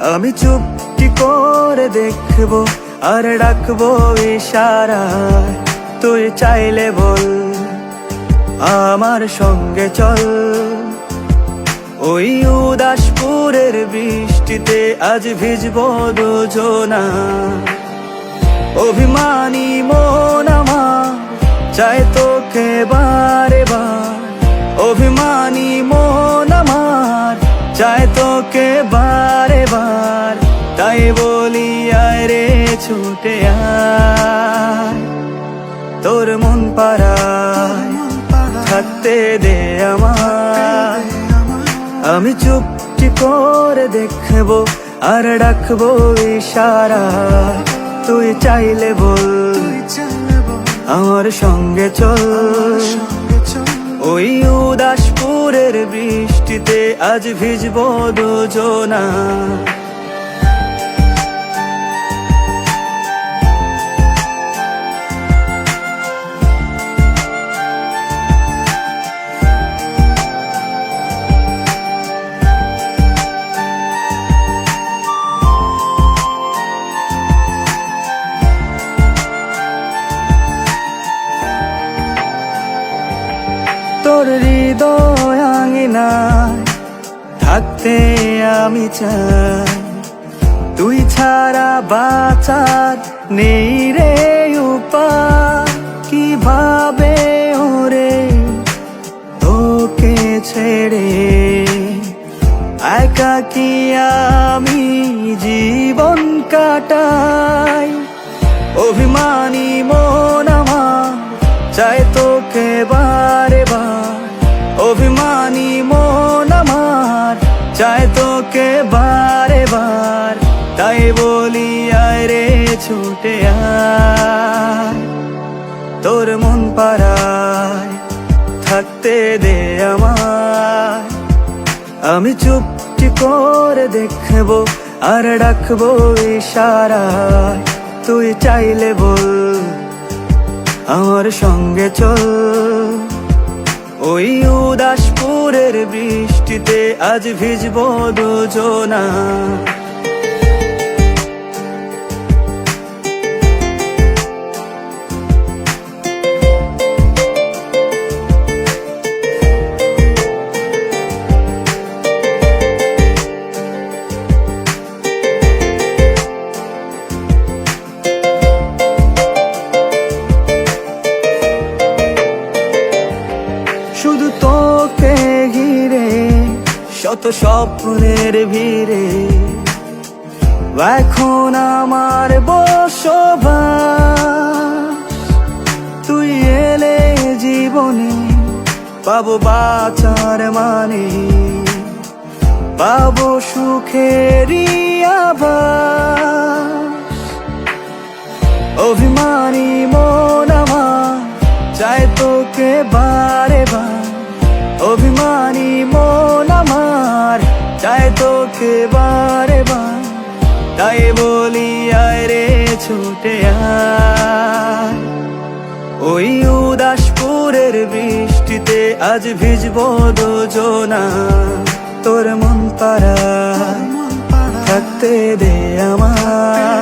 আমি চুপটি করে দেখবো আর ডাকবো ইশারায়, তুই চাইলে বল আমার সঙ্গে চল। ওই উদাসপুরের বৃষ্টিতে আজ ভিজবো দুজনা। অভিমানী মন আমার চায় তোকে বারে বার, অভিমানী মন আমার চায় তোকে বারে বার। তাই বলি আয় রে ছুটে আয়, তোর মন পাড়ায় থাকতে দে আমায়। আমি চুপটি করে দেখবো আর ডাকবো ইশারায়, তুই চাইলে বল আমার সঙ্গে চল। ওই উদাসপুরের বৃষ্টিতে আজ ভিজবো দুজনা। তোর হৃদয় আঙিনায় থাকতে আমি চাই, তুই ছাড়া বাঁচার নেই রে উপায়। কিভাবে ওরে তোকে ছেড়ে একাকী আমি জীবন কাটাই। অভিমানী মন আমার চায় তোকে বারে বার, অভিমানী মন আমার চায় তোকে বারে বার। তাই বলি আয় রে ছুটে আয়, তোর মন পাড়ায় থাকতে দে আমায়। আমি চুপটি করে দেখবো আর ডাকবো ইশারায়, তুই চাইলে বল আমার সঙ্গে চল। ওই উদাসপুরের বৃষ্টিতে আজ ভিজবো দুজনা। শুধু তোকে ঘিরে শত স্বপ্নের ভিড়ে, এখন আমার বসবাস। তুই এলে জীবনে পাবো বাঁচার মানে, পাবো সুখেরই আভাস। অভিমানী মন আমার চায় তোকে বারে বার, অভিমানী মন আমার চায় তোকে বারে বার। তাই বলি আয় রে ছুটে আয়, ওই উদাসপুরের বৃষ্টিতে আজ ভিজবো দুজনা। তোর মন পাড়ায় থাকতে দে আমায়।